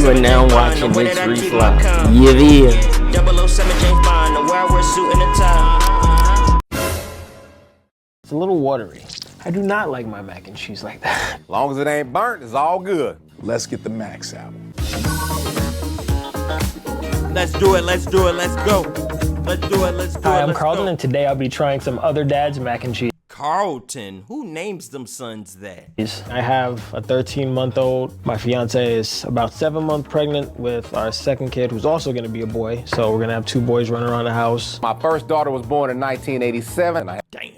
You are now watching History Fly. Yeah, yeah. 007 James Bond, where I wear a suit and a tie. It's a little watery. I do not like my mac and cheese like that. As long as it ain't burnt, it's all good. Let's get the max out. Let's do it, let's do it, let's go. Let's do it, let's do it. Hi, I'm Carlton, and today I'll be trying some other dad's mac and cheese. Carlton, who names them sons that? I have a 13-month-old. My fiance is about 7 months pregnant with our second kid, who's also gonna be a boy. So we're gonna have 2 boys running around the house. My first daughter was born in 1987. Damn.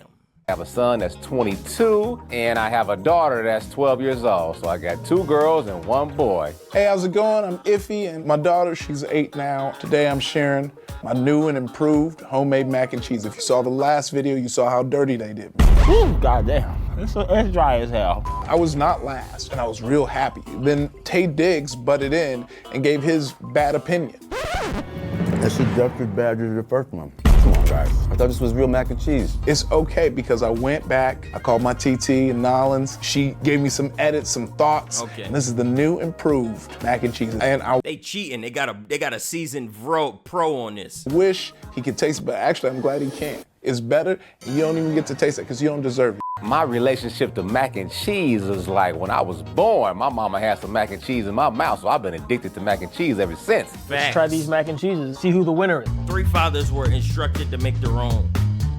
I have a son that's 22, and I have a daughter that's 12 years old. So I got 2 girls and 1 boy. Hey, how's it going? I'm Iffy, and my daughter, she's 8 now. Today I'm sharing my new and improved homemade mac and cheese. If you saw the last video, you saw how dirty they did me. Ooh, goddamn. It's dry as hell. I was not last, and I was real happy. Then Tay Diggs butted in and gave his bad opinion. That's just as bad as the first one. Come on, guys. I thought this was real mac and cheese. It's okay because I went back, I called my TT in Nolans. She gave me some edits, some thoughts. Okay. And this is the new improved mac and cheese. And I They cheating. They got a seasoned pro on this. wish he could taste it, but actually I'm glad he can't. It's better, and you don't even get to taste it because you don't deserve it. My relationship to mac and cheese is like when I was born, my mama had some mac and cheese in my mouth, so I've been addicted to mac and cheese ever since. Let's try these mac and cheeses, see who the winner is. 3 fathers were instructed to make their own.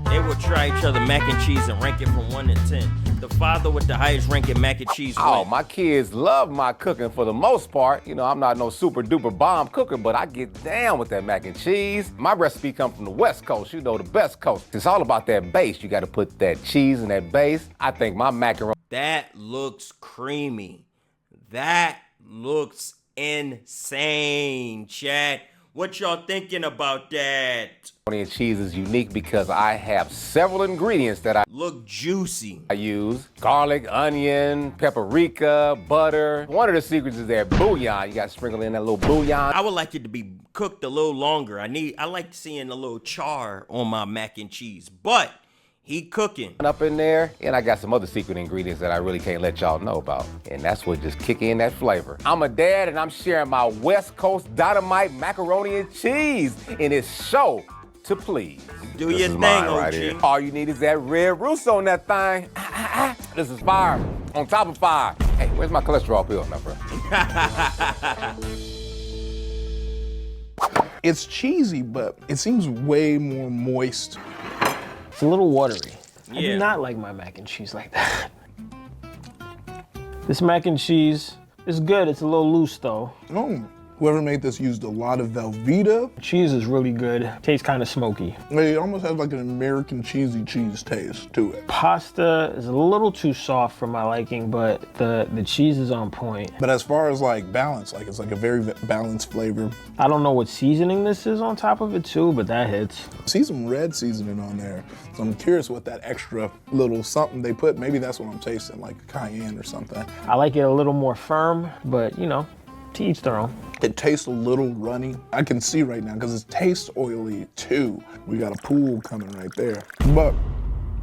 They would try each other mac and cheese and rank it from 1 to 10. The father with the highest ranking mac and cheese Oh, wins. my kids love my cooking for the most part. You know, I'm not no super duper bomb cooker, but I get down with that mac and cheese. My recipe comes from the West Coast, you know, the best coast. It's all about that base. You gotta put that cheese in that base. I think my macaroni That looks creamy. That looks insane, chat. What y'all thinking about that? and cheese is unique because I have several ingredients that I Look juicy. use. Garlic, onion, paprika, butter. One of the secrets is that bouillon. You gotta sprinkle in that little bouillon. I would like it to be cooked a little longer. I like seeing a little char on my mac and cheese, but he cooking. Up in there, and I got some other secret ingredients that I really can't let y'all know about, and that's what just kick in that flavor. I'm a dad, and I'm sharing my West Coast dynamite macaroni and cheese in this show to please. Do This your is thing, mine OG. right here. All you need is that red rooster on that thing. This is fire on top of fire. Hey, where's my cholesterol pill, my friend? It's cheesy, but it seems way more moist. It's a little watery. I Yeah. do not like my mac and cheese like that. This mac and cheese is good. It's a little loose though. Whoever made this used a lot of Velveeta. Cheese is really good. Tastes kind of smoky. It almost has like an American cheesy cheese taste to it. Pasta is a little too soft for my liking, but the cheese is on point. But as far as like balance, like it's like a very balanced flavor. I don't know what seasoning this is on top of it too, but that hits. See some red seasoning on there. So I'm curious what that extra little something they put. Maybe that's what I'm tasting, like cayenne or something. I like it a little more firm, but you know, to each their own. It tastes a little runny. I can see right now because it tastes oily too. We got a pool coming right there. But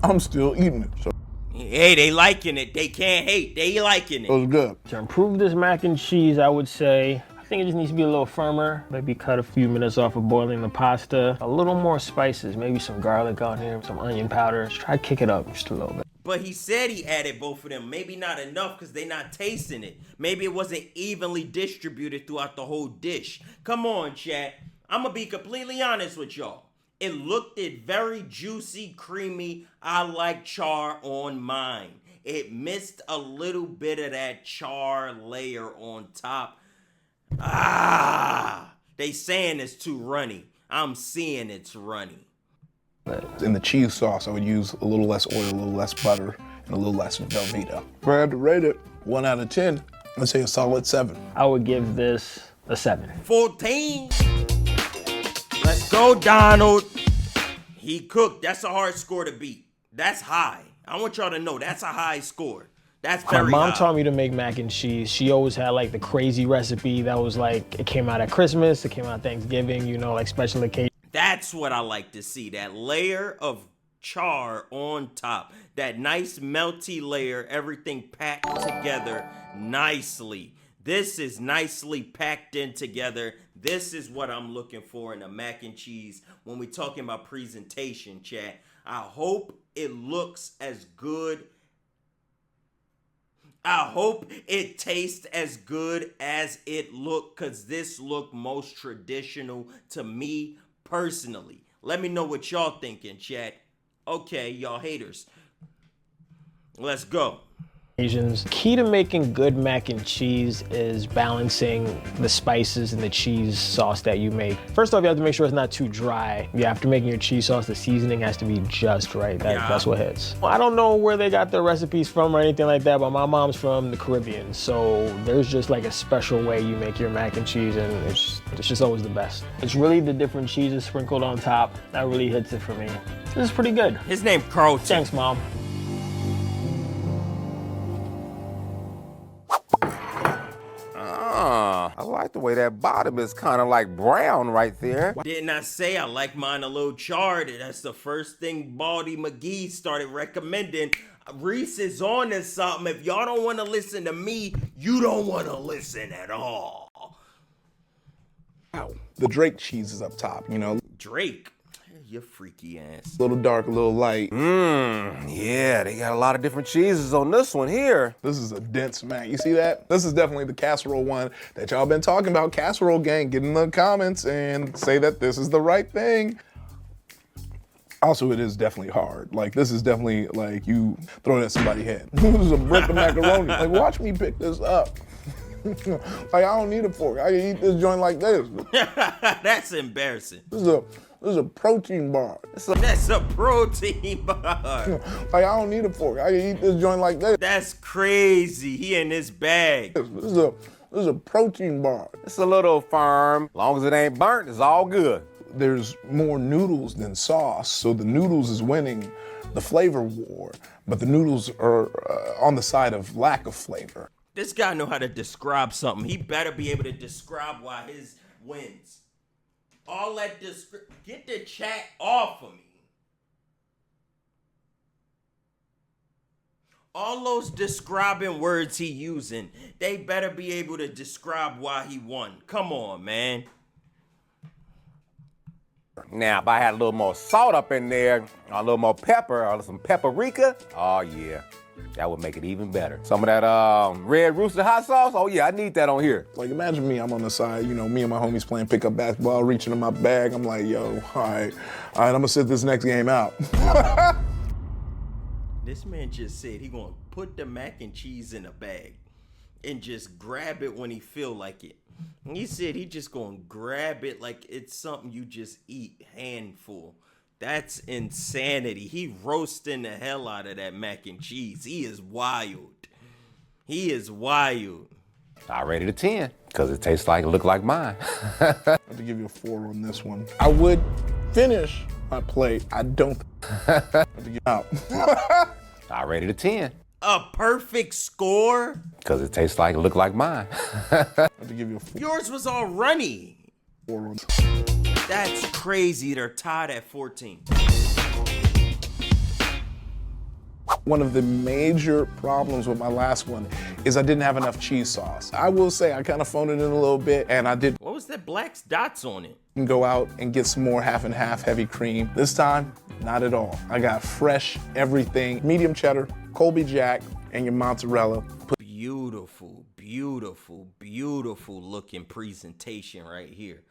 I'm still eating it, so Hey, they liking it. They can't hate. They liking it it. was good. To improve this mac and cheese, I would say, I think it just needs to be a little firmer. Maybe cut a few minutes off of boiling the pasta. A little more spices, maybe some garlic on here, some onion powder. Just try to kick it up just a little bit. But he said he added both of them. Maybe not enough because they not tasting it. Maybe it wasn't evenly distributed throughout the whole dish. Come on, chat. I'm going to be completely honest with y'all. It looked very juicy, creamy. I like char on mine. It missed a little bit of that char layer on top. They saying it's too runny. I'm seeing it's runny. In the cheese sauce, I would use a little less oil, a little less butter, and a little less Velveeta. If I had to rate it 1 out of 10, I'd say a solid 7. I would give this a 7. 14. Let's go, Donald. He cooked. That's a hard score to beat. That's high. I want y'all to know that's a high score. That's My very mom high. taught me to make mac and cheese. She always had like the crazy recipe that was like, it came out at Christmas, it came out Thanksgiving, you know, like special occasion. That's what I like to see. That layer of char on top. That nice melty layer. Everything packed together nicely. This is nicely packed in together. This is what I'm looking for in a mac and cheese when we're talking about presentation, chat. I hope it looks as good. I hope it tastes as good as it looked, because this looked most traditional to me personally. Let me know what y'all thinking, chat. Okay, y'all haters. Let's go. Asians. Key to making good mac and cheese is balancing the spices and the cheese sauce that you make. First off, you have to make sure it's not too dry. Yeah, after making your cheese sauce, the seasoning has to be just right. That's what hits. Well, I don't know where they got their recipes from or anything like that, but my mom's from the Caribbean, so there's just like a special way you make your mac and cheese, and it's just always the best. It's really the different cheeses sprinkled on top that really hits it for me. This is pretty good. His name's Carlton. Thanks, Mom. I like the way that bottom is kind of like brown right there. Didn't I say I like mine a little charred? That's the first thing Baldy McGee started recommending. Reese is on to something. If y'all don't want to listen to me, you don't want to listen at all. Wow. The Drake cheese is up top, you know. Drake? You freaky ass. A little dark, a little light. Yeah, they got a lot of different cheeses on this one here. This is a dense mac. You see that? This is definitely the casserole one that y'all been talking about. Casserole gang, get in the comments and say that this is the right thing. Also, it is definitely hard. Like, this is definitely like you throwing it at somebody's head. This is a brick of macaroni. Like, watch me pick this up. Like, I don't need a fork. I can eat this joint like this. That's embarrassing. This is a protein bar. That's a protein bar. Like, I don't need a fork. I can eat this joint like this. That's crazy. He in his bag. This is a protein bar. It's a little firm. As long as it ain't burnt, it's all good. There's more noodles than sauce, so the noodles is winning the flavor war, but the noodles are on the side of lack of flavor. This guy know how to describe something. He better be able to describe why his wins. All that get the chat off of me. All those describing words he using, they better be able to describe why he won. Come on, man. Now, if I had a little more salt up in there, or a little more pepper, or some paprika, oh yeah, that would make it even better. Some of that red rooster hot sauce, oh yeah, I need that on here. Like, imagine me, I'm on the side, you know, me and my homies playing pickup basketball, reaching in my bag. I'm like, yo, all right, I'm gonna sit this next game out. This man just said he gonna put the mac and cheese in a bag and just grab it when he feel like it. He said he just gonna grab it like it's something you just eat handful. That's insanity. He roasting the hell out of that mac and cheese. He is wild. He is wild. I rated a 10, because it tastes like, look like mine. I have to give you a 4 on this one. I would finish my plate. I don't have to get out. I rated a 10. A perfect score? Because it tastes like, look like mine. I have to give you a 4. Yours was all runny. 4 on. That's crazy. They're tied at 14. One of the major problems with my last one is I didn't have enough cheese sauce. I will say I kind of phoned it in a little bit, and I did What was that black dots on it? go out and get some more half and half heavy cream. This time, not at all. I got fresh everything, medium cheddar, Colby Jack, and your mozzarella. Beautiful, beautiful, beautiful looking presentation right here.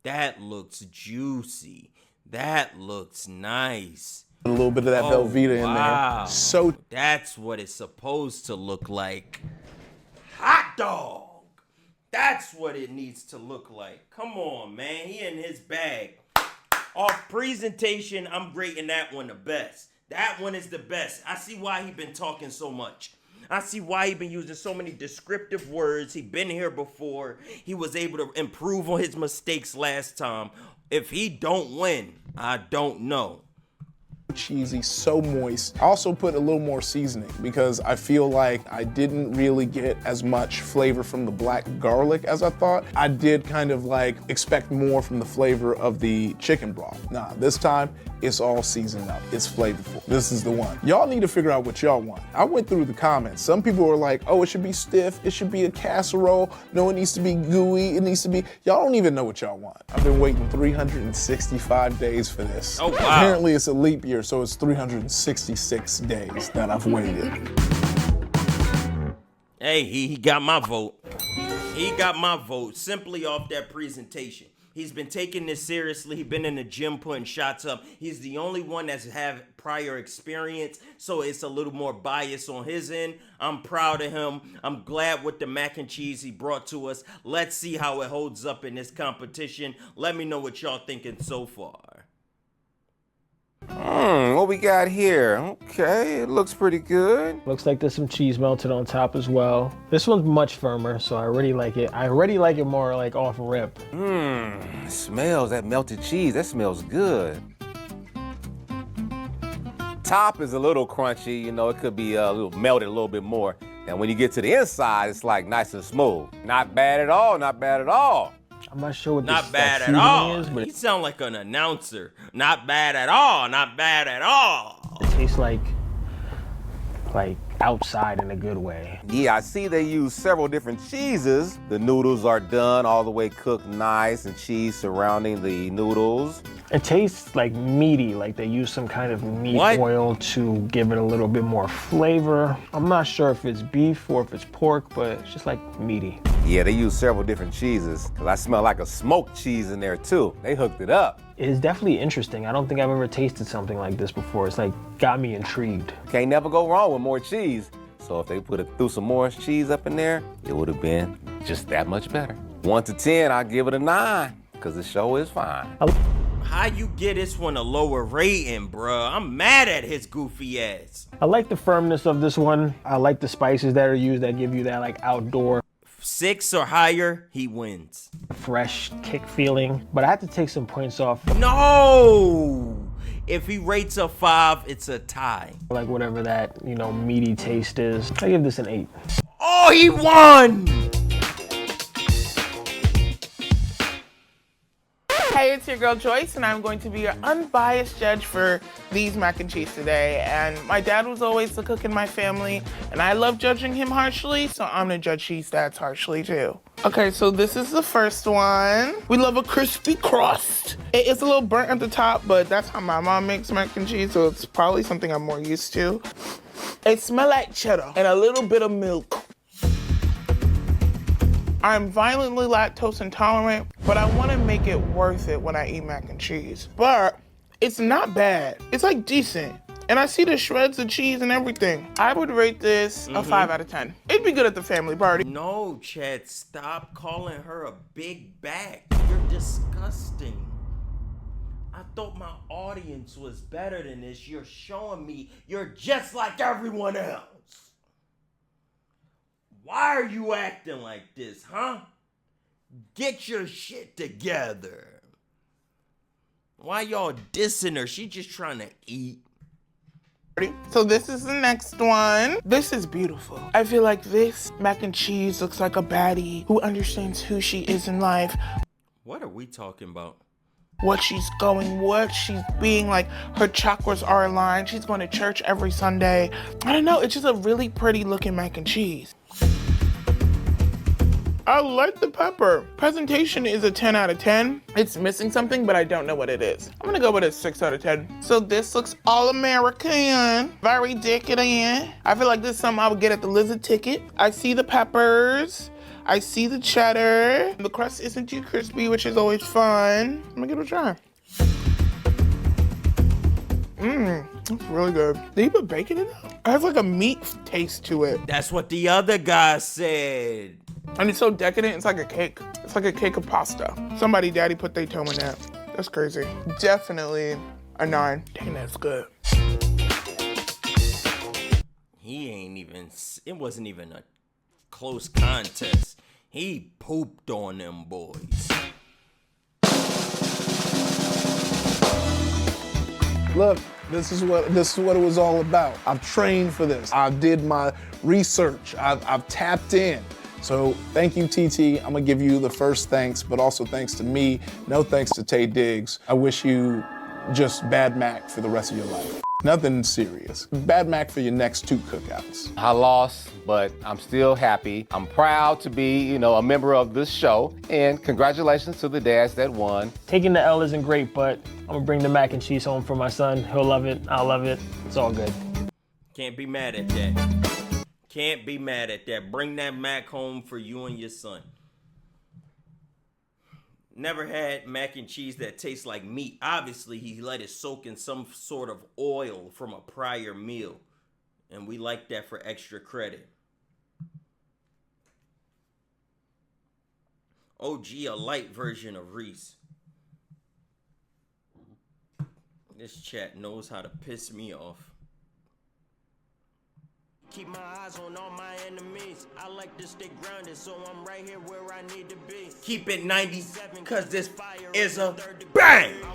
That looks juicy. That looks nice. A little bit of that Velveeta in there. So that's what it's supposed to look like. Hot dog. That's what it needs to look like. Come on, man. He in his bag. Off presentation, I'm rating that one the best. That one is the best. I see why he been talking so much. I see why he been using so many descriptive words. He been here before. He was able to improve on his mistakes last time. If he don't win, I don't know. cheesy, so moist. I also put a little more seasoning because I feel like I didn't really get as much flavor from the black garlic as I thought. I did kind of like expect more from the flavor of the chicken broth. Nah, this time it's all seasoned up. It's flavorful. This is the one. Y'all need to figure out what y'all want. I went through the comments. Some people were like, oh, it should be stiff. It should be a casserole. No, it needs to be gooey. It needs to be, y'all don't even know what y'all want. I've been waiting 365 days for this. Oh, wow. Apparently it's a leap year, so it's 366 days that I've waited. Hey, he got my vote. He got my vote simply off that presentation. He's been taking this seriously. He's been in the gym putting shots up. He's the only one that's have prior experience, so it's a little more bias on his end. I'm proud of him. I'm glad with the mac and cheese he brought to us. Let's see how it holds up in this competition. Let me know what y'all thinking so far. What we got here? Okay, it looks pretty good. Looks like there's some cheese melted on top as well. This one's much firmer, so I already like it. I already like it more like off rip. It smells, that melted cheese, that smells good. Top is a little crunchy, you know, it could be a little melted a little bit more. And when you get to the inside, it's like nice and smooth. Not bad at all, not bad at all. I'm not sure what Not this bad that at all. is, but He sound like an announcer. Not bad at all. Not bad at all. it tastes like outside in a good way. Yeah, I see they use several different cheeses. The noodles are done all the way cooked nice and cheese surrounding the noodles. It tastes like meaty, like they use some kind of meat What? oil to give it a little bit more flavor. I'm not sure if it's beef or if it's pork, but it's just like meaty. Yeah, they use several different cheeses. Cause I smell like a smoked cheese in there too. They hooked it up. It is definitely interesting. I don't think I've ever tasted something like this before. It's like got me intrigued. Can't never go wrong with more cheese. So if they threw some more cheese up in there, it would have been just that much better. 1 to 10, I'll give it a 9, cause the show is fine. How you get this one a lower rating, bruh? I'm mad at his goofy ass. I like the firmness of this one. I like the spices that are used that give you that like outdoor 6 or higher, he wins. fresh kick feeling. But I have to take some points off, No! If he rates a 5, it's a tie. like whatever that, you know, meaty taste is. I give this an 8. Oh, he won! Hey, it's your girl Joyce, and I'm going to be your unbiased judge for these mac and cheese today. And my dad was always the cook in my family, and I love judging him harshly, so I'm gonna judge these dads harshly too. Okay, so this is the first one. We love a crispy crust. It is a little burnt at the top, but that's how my mom makes mac and cheese, so it's probably something I'm more used to. It smells like cheddar and a little bit of milk. I'm violently lactose intolerant, but I want to make it worth it when I eat mac and cheese. But it's not bad. It's like decent. And I see the shreds of cheese and everything. I would rate this a 5 out of 10. It'd be good at the family party. No, Chad, stop calling her a big back. You're disgusting. I thought my audience was better than this. You're showing me you're just like everyone else. Why are you acting like this, huh? Get your shit together. Why y'all dissing her? She just trying to eat. So this is the next one. This is beautiful. I feel like this mac and cheese looks like a baddie who understands who she is in life, What are we talking about? what she's going, what she's being, like her chakras are aligned. She's going to church every Sunday. I don't know, it's just a really pretty looking mac and cheese. I like the pepper. Presentation is a 10 out of 10. It's missing something, but I don't know what it is. I'm gonna go with a 6 out of 10. So this looks all American, very decadent. I feel like this is something I would get at the Lizard Ticket. I see the peppers. I see the cheddar. The crust isn't too crispy, which is always fun. I'm gonna give it a try. It's really good. Did you put bacon in it? It has like a meat taste to it. That's what the other guy said. And it's so decadent, it's like a cake. It's like a cake of pasta. Somebody daddy put their toe in that. That's crazy. Definitely a 9. Dang, that's good. It wasn't even a close contest. He pooped on them boys. Look, This is what it was all about. I've trained for this. I did my research. I've tapped in. So thank you, TT. I'm gonna give you the first thanks, but also thanks to me. No thanks to Tay Diggs. I wish you just bad Mac for the rest of your life. Nothing serious. Bad Mac for your next 2 cookouts. I lost, but I'm still happy. I'm proud to be, a member of this show. And congratulations to the dads that won. Taking the L isn't great, but I'm gonna bring the mac and cheese home for my son. He'll love it. I'll love it. It's all good. Can't be mad at that. Can't be mad at that. Bring that mac home for you and your son. Never had mac and cheese that tastes like meat. Obviously, he let it soak in some sort of oil from a prior meal. And we like that for extra credit. OG, a light version of Reese. This chat knows how to piss me off. Keep my eyes on all my enemies. I like to stay grounded, so I'm right here where I need to be. Keep it 97, cause this fire is a bang!